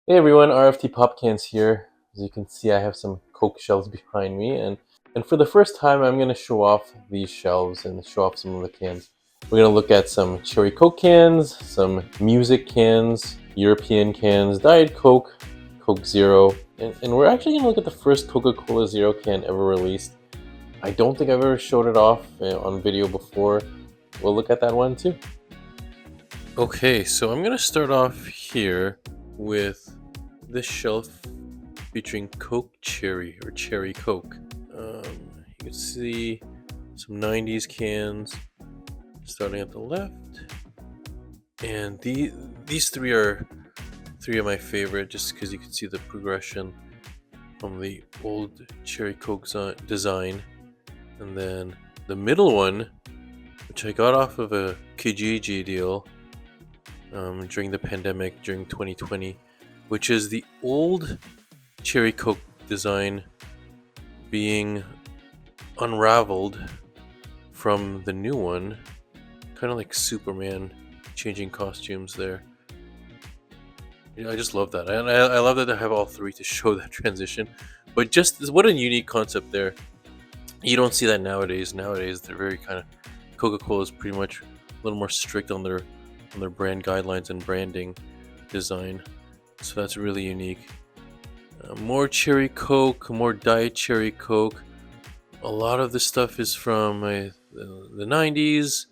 Hey everyone, RFT Popcans here. As you can see, I have some Coke shelves behind me, and for the first time, I'm going to show off these shelves and show off some of the cans. We're going to look at some cherry Coke cans, some music cans, European cans, Diet Coke, Coke Zero, and we're actually going to look at the first Coca-Cola Zero can ever released. I don't think I've ever showed it off on video before. We'll look at that one too. Okay, so I'm going to start off here with this shelf featuring Coke Cherry or Cherry Coke. You can see some 90s cans starting at the left, and these three of my favorite just because you can see the progression from the old Cherry Coke design, and then the middle one, which I got off of a Kijiji deal during the pandemic during 2020, which is the old Cherry Coke design being unraveled from the new one, kind of like Superman changing costumes there. Yeah, I just love that, and I love that I have all three to show that transition. But just what a unique concept there. You don't see that nowadays. Nowadays, they're very kind of Coca-Cola is pretty much a little more strict on their brand guidelines and branding design. So that's really unique. More Cherry Coke, more Diet Cherry Coke. A lot of this stuff is from the 90s,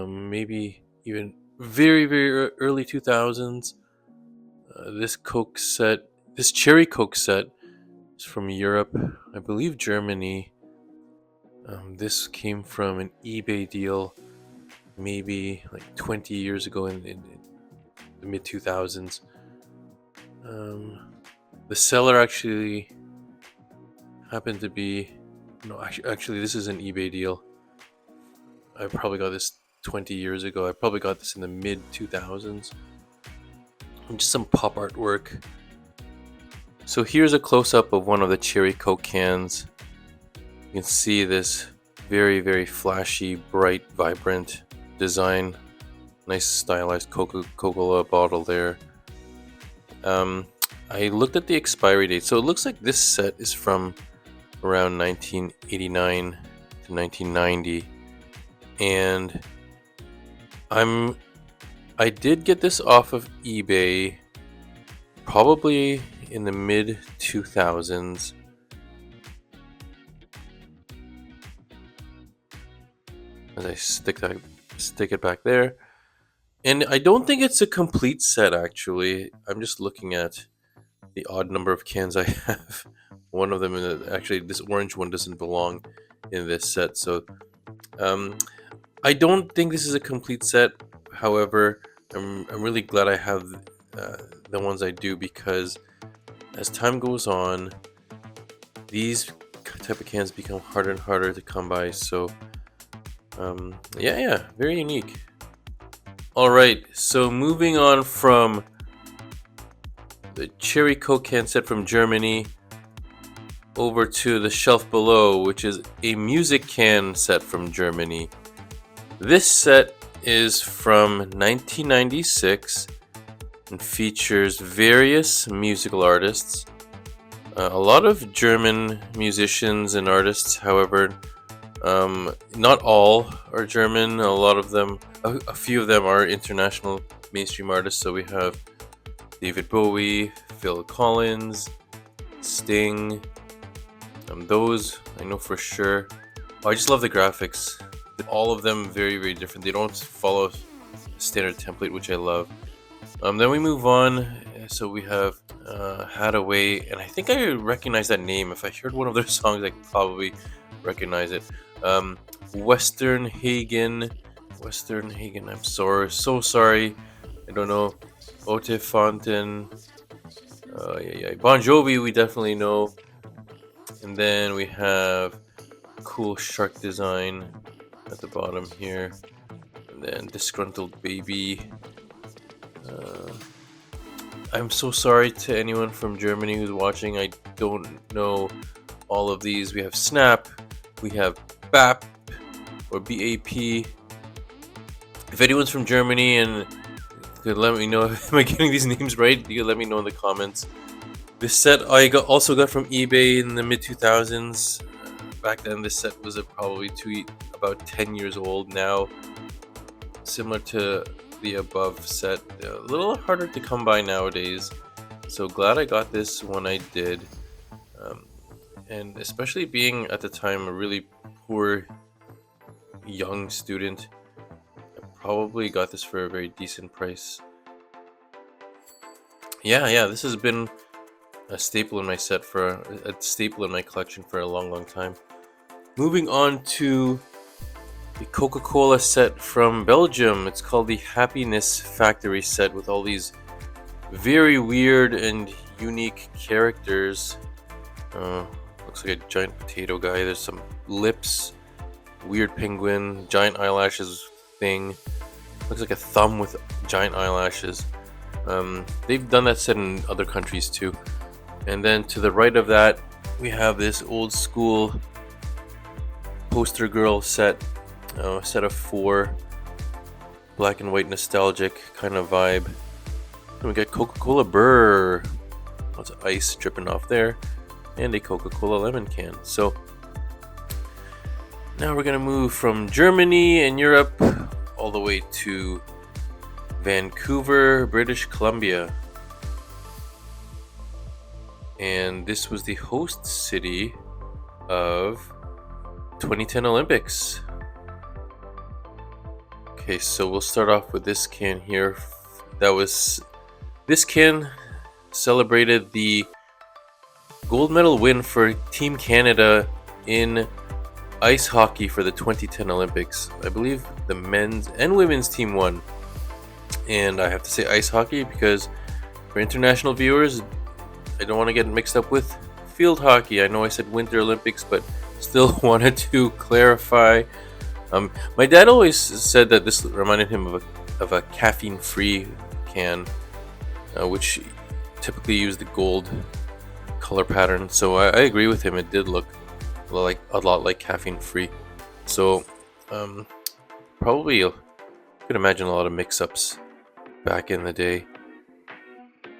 maybe even very early 2000s. This Cherry Coke set is from Europe, I believe Germany. This came from an eBay deal maybe like 20 years ago in the mid 2000s. The seller actually happened to be no, actually this is an eBay deal. I probably got this 20 years ago. I probably got this in the mid 2000s. And just some pop artwork. So here's a close-up of one of the Cherry Coke cans. You can see this very flashy, bright, vibrant design. Nice stylized Coca-Cola bottle there. I looked at the expiry date. So it looks like this set is from around 1989 to 1990. And I did get this off of eBay probably in the mid 2000s. As I stick it back there. And I don't think it's a complete set actually. I'm just looking at the odd number of cans I have. One of them actually this orange one doesn't belong in this set. So I don't think this is a complete set. However, I'm really glad I have the ones I do, because as time goes on, these type of cans become harder and harder to come by. So yeah, very unique. All right, so moving on from the Cherry Coke can set from Germany over to the shelf below, which is a music can set from Germany. This set is from 1996 and features various musical artists. A lot of German musicians and artists, however, not all are German. A lot of them, a few of them are international mainstream artists. So we have David Bowie, Phil Collins, Sting. Those I know for sure. Oh, I just love the graphics. All of them very different. They don't follow a standard template, which I love. Then we move on. So we have Hadaway, and I think I recognize that name. If I heard one of their songs, I could probably recognize it. Western Hagen. I'm so sorry. I don't know. Ote Fonten. Bon Jovi, we definitely know. And then we have cool shark design at the bottom here. And then Disgruntled Baby. I'm so sorry to anyone from Germany who's watching. I don't know all of these. We have Snap. We have BAP or BAP. If anyone's from Germany and could let me know if am I getting these names right. You could let me know in the comments. This set I also got from eBay in the mid 2000s. Back then, this set was probably about 10 years old now. Similar to the above set, a little harder to come by nowadays. So glad I got this when I did. And especially being at the time a really poor young student, I probably got this for a very decent price. Yeah, this has been a staple in my collection for a long time. Moving on to the Coca-Cola set from Belgium. It's called the Happiness Factory set with all these very weird and unique characters. Looks like a giant potato guy. There's some lips, weird penguin, giant eyelashes thing. Looks like a thumb with giant eyelashes. They've done that set in other countries too. And then to the right of that, we have this old school poster girl set. A set of 4, black and white nostalgic kind of vibe. And we got Coca-Cola Burr, lots of ice dripping off there, and a Coca-Cola lemon can. So now we're gonna move from Germany and Europe all the way to Vancouver, British Columbia. And this was the host city of 2010 Olympics. Okay, so we'll start off with this can here. This can celebrated the gold medal win for Team Canada in ice hockey for the 2010 Olympics. I believe the men's and women's team won. And I have to say ice hockey because for international viewers, I don't want to get mixed up with field hockey. I know I said Winter Olympics, but still wanted to clarify. My dad always said that this reminded him of a caffeine-free can, which typically used the gold color pattern. So I agree with him. It did look a lot like caffeine-free. So probably you could imagine a lot of mix-ups back in the day.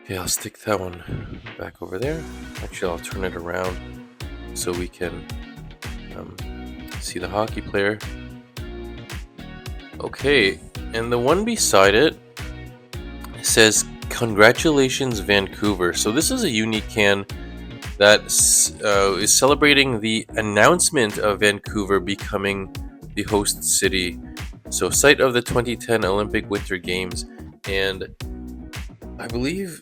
Okay, I'll stick that one back over there. Actually, I'll turn it around so we can see the hockey player. Okay, and the one beside it says, "Congratulations, Vancouver." So this is a unique can that is celebrating the announcement of Vancouver becoming the host city. So site of the 2010 Olympic Winter Games. And I believe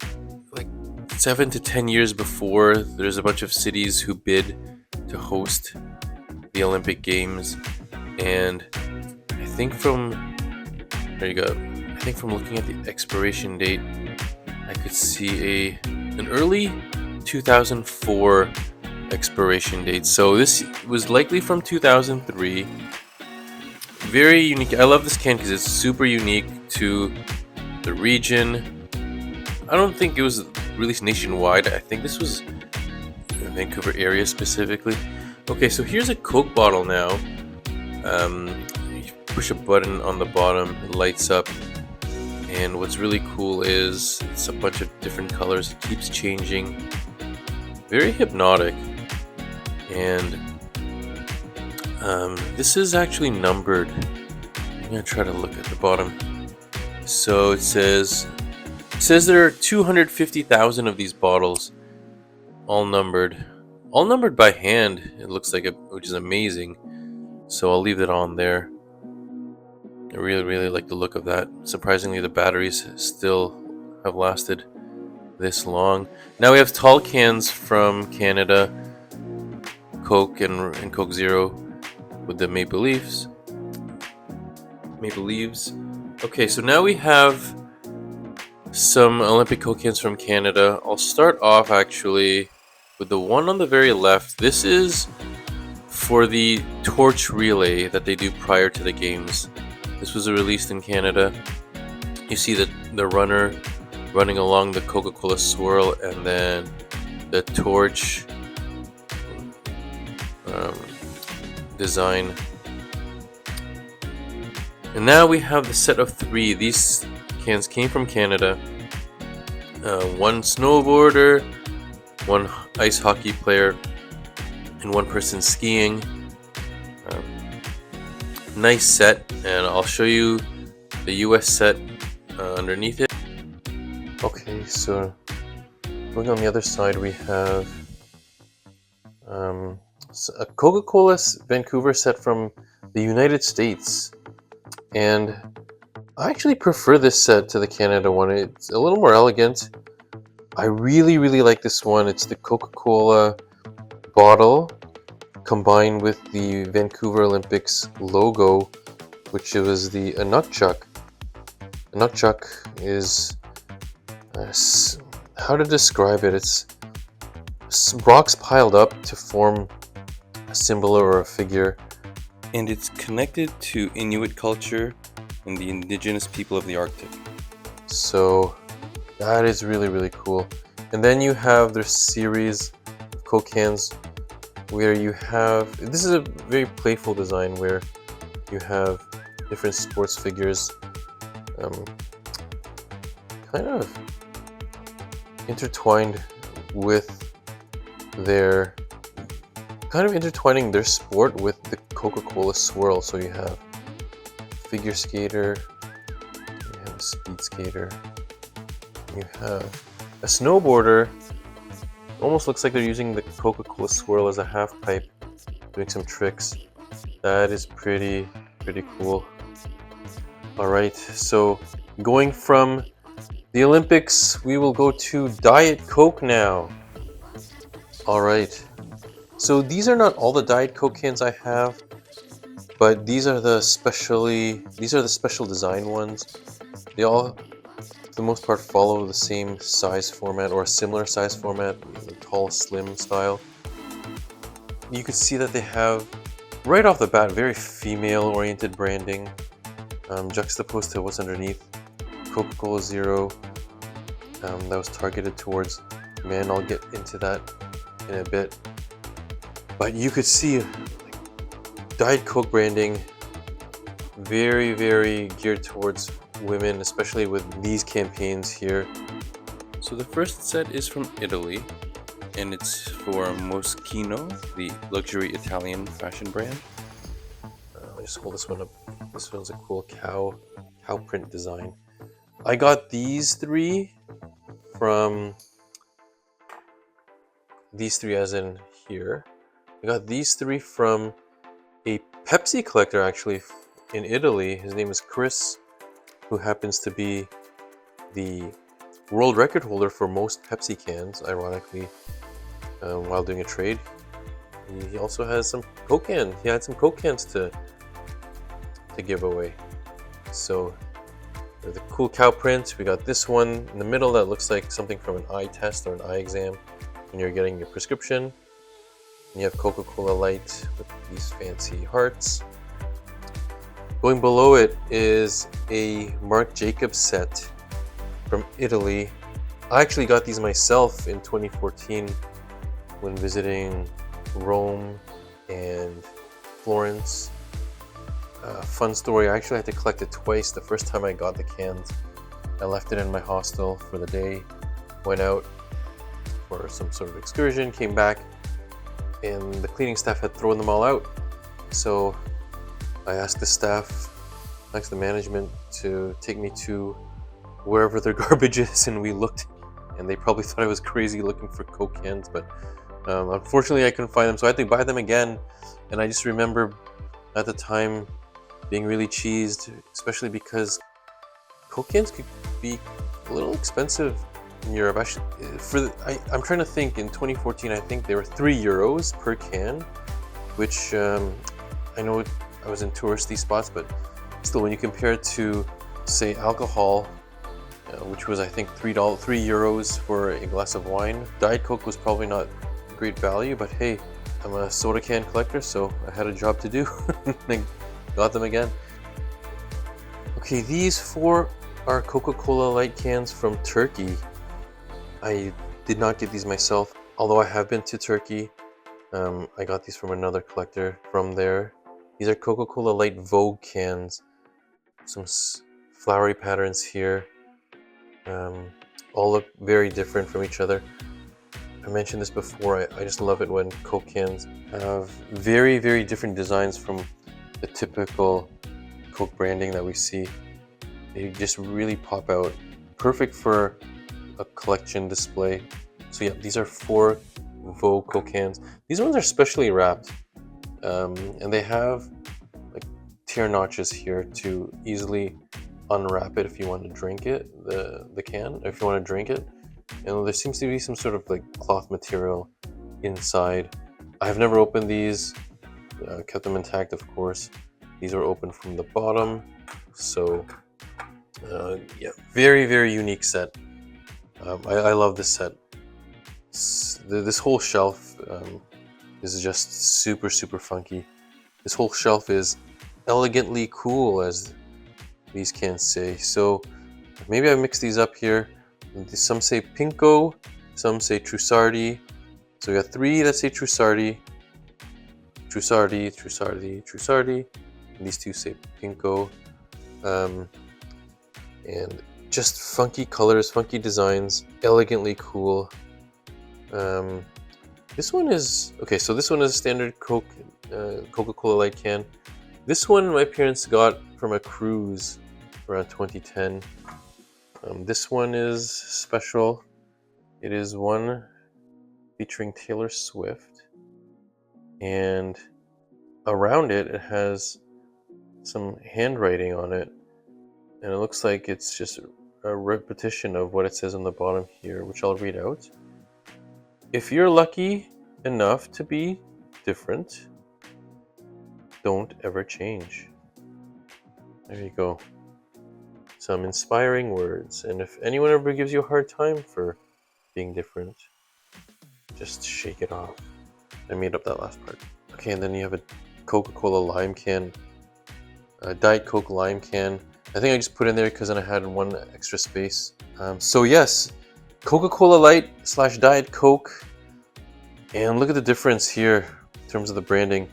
like 7 to 10 years before, there's a bunch of cities who bid to host the Olympic Games. And I think from looking at the expiration date, I could see an early 2004 expiration date. So this was likely from 2003. Very unique. I love this can because it's super unique to the region. I don't think it was released nationwide. I think this was the Vancouver area specifically. Okay, so here's a Coke bottle now. You push a button on the bottom, it lights up. And what's really cool is it's a bunch of different colors. It keeps changing. Very hypnotic. And this is actually numbered. I'm gonna try to look at the bottom. So it says there are 250,000 of these bottles, all numbered by hand. It looks like which is amazing. So I'll leave it on there. I really like the look of that. Surprisingly, the batteries still have lasted this long. Now we have tall cans from Canada, Coke and Coke Zero with the maple leaves. Okay, so now we have some Olympic Coke cans from Canada. I'll start off actually with the one on the very left. This is for the torch relay that they do prior to the games. This was released in Canada. You see the runner running along the Coca-Cola swirl, and then the torch design. And now we have the set of 3. These cans came from Canada. One snowboarder, one ice hockey player, and one person skiing. Nice set, and I'll show you the US set underneath it. Okay, so going on the other side, we have a Coca-Cola Vancouver set from the United States, and I actually prefer this set to the Canada one. It's a little more elegant. I really like this one. It's the Coca-Cola bottle combined with the Vancouver Olympics logo, which was the nunchuck. A nunchuck is how to describe it? It's rocks piled up to form a symbol or a figure, and it's connected to Inuit culture and the indigenous people of the Arctic. So that is really cool. And then you have their series of Coke cans where you have, this is a very playful design where you have different sports figures kind of intertwined with their, intertwining their sport with the Coca-Cola swirl. So you have figure skater, you have a speed skater, you have a snowboarder. Almost looks like they're using the Coca-Cola swirl as a half pipe, doing some tricks. That is pretty cool. Alright, so going from the Olympics, we will go to Diet Coke now. Alright, so these are not all the Diet Coke cans I have, but these are the special design ones. They all, for the most part, follow the same size format or a similar size format, the tall, slim style. You can see that they have, right off the bat, very female-oriented branding, juxtaposed to what's underneath. Coca-Cola Zero, that was targeted towards men. I'll get into that in a bit. But you could see Diet Coke branding very geared towards women, especially with these campaigns here. So the first set is from Italy, and it's for Moschino, the luxury Italian fashion brand. I'll just hold this one up. This one's a cool cow print design. I got these three as in here. I got these three from a Pepsi collector actually in Italy. His name is Chris, who happens to be the world record holder for most Pepsi cans, ironically, while doing a trade. He also has some Coke cans. He had some Coke cans to give away. So the cool cow print. We got this one in the middle that looks like something from an eye test or an eye exam when you're getting your prescription. And you have Coca-Cola Light with these fancy hearts. Going below it is a Marc Jacobs set from Italy. I actually got these myself in 2014 when visiting Rome and Florence. Fun story, I actually had to collect it twice. The first time I got the cans, I left it in my hostel for the day, went out for some sort of excursion, came back, and the cleaning staff had thrown them all out. So I asked the management to take me to wherever their garbage is, and we looked, and they probably thought I was crazy looking for Coke cans, but unfortunately I couldn't find them, so I had to buy them again. And I just remember at the time being really cheesed, especially because Coke cans could be a little expensive in Europe. Actually, I'm trying to think, in 2014 I think they were €3 per can, which I know I was in touristy spots, but still, when you compare it to, say, alcohol, which was I think €3 for a glass of wine, Diet Coke was probably not great value, but hey, I'm a soda can collector, so I had a job to do. I got them again. Okay, these four are Coca-Cola Light cans from Turkey. I did not get these myself, although I have been to Turkey. I got these from another collector from there. These are Coca-Cola Light Vogue cans. Some flowery patterns here. All look very different from each other. I mentioned this before, I just love it when Coke cans have very, very different designs from the typical Coke branding that we see. They just really pop out. Perfect for a collection display. So yeah, these are 4 Vogue Coke cans. These ones are specially wrapped, and they have like tear notches here to easily unwrap it if you want to drink it, the can, if you want to drink it. And there seems to be some sort of like cloth material inside. I have never opened these, kept them intact, of course. These are open from the bottom, so yeah, very, very unique set. I love this set. This whole shelf is just super, super funky. This whole shelf is elegantly cool, as these cans say. So maybe I mix these up here. Some say Pinko, some say Trussardi. So we got 3 that say Trussardi, Trussardi, Trussardi, Trussardi. And these 2 say Pinko. And just funky colors, funky designs, elegantly cool. This one is okay. So this one is a standard Coca-Cola Light can. This one my parents got from a cruise around 2010. This one is special. It is one featuring Taylor Swift, and around it, it has some handwriting on it, and it looks like it's just a repetition of what it says on the bottom here, which I'll read out. If you're lucky enough to be different, don't ever change. There you go. Some inspiring words. And if anyone ever gives you a hard time for being different, just shake it off. I made up that last part. Okay, and then you have a Coca-Cola lime can, a Diet Coke lime can. I think I just put in there because then I had one extra space. So yes, Coca-Cola Light / Diet Coke. And look at the difference here in terms of the branding.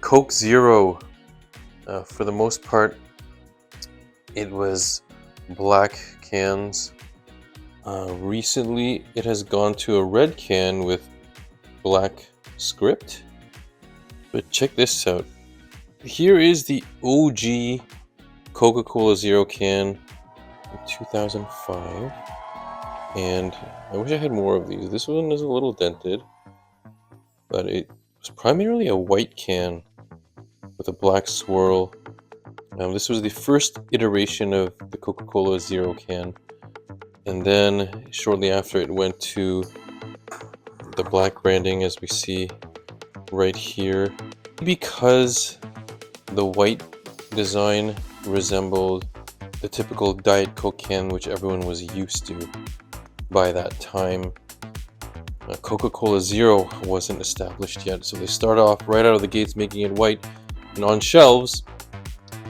Coke Zero, for the most part, it was black cans. Recently, it has gone to a red can with black script. But check this out. Here is the OG Coca-Cola Zero can in 2005. And I wish I had more of these. This one is a little dented, but it was primarily a white can with a black swirl. This was the first iteration of the Coca-Cola Zero can, and then shortly after it went to the black branding, as we see right here. Because the white design resembled the typical Diet Coke can, which everyone was used to by that time, Coca-Cola Zero wasn't established yet, so they start off right out of the gates making it white, and on shelves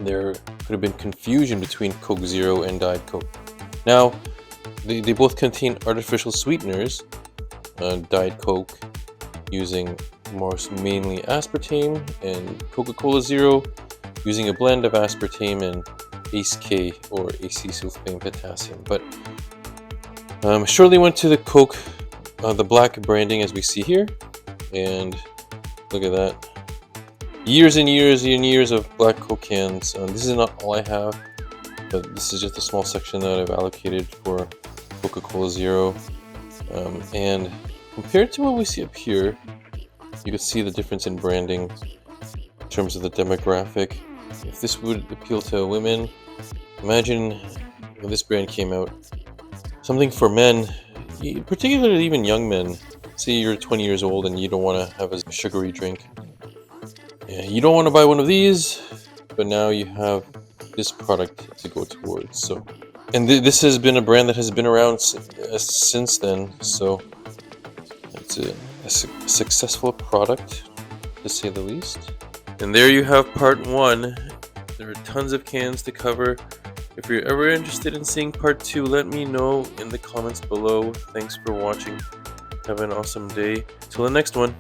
there could have been confusion between Coke Zero and Diet Coke. Now, they both contain artificial sweeteners, Diet Coke using mainly aspartame, and Coca-Cola Zero using a blend of aspartame and ACE K, or acesulfame potassium. But shortly went to the Coke, the black branding as we see here, and look at that. Years and years and years of black Coke cans. This is not all I have, but this is just a small section that I've allocated for Coca-Cola Zero. And compared to what we see up here, you can see the difference in branding in terms of the demographic. If this would appeal to women, imagine when this brand came out. Something for men, particularly even young men. Say you're 20 years old and you don't want to have a sugary drink. You don't want to buy one of these, but now you have this product to go towards. So, and this has been a brand that has been around since then. So it's a successful product, to say the least. And there you have part 1. There are tons of cans to cover. If you're ever interested in seeing part 2, let me know in the comments below. Thanks for watching. Have an awesome day. Till the next one.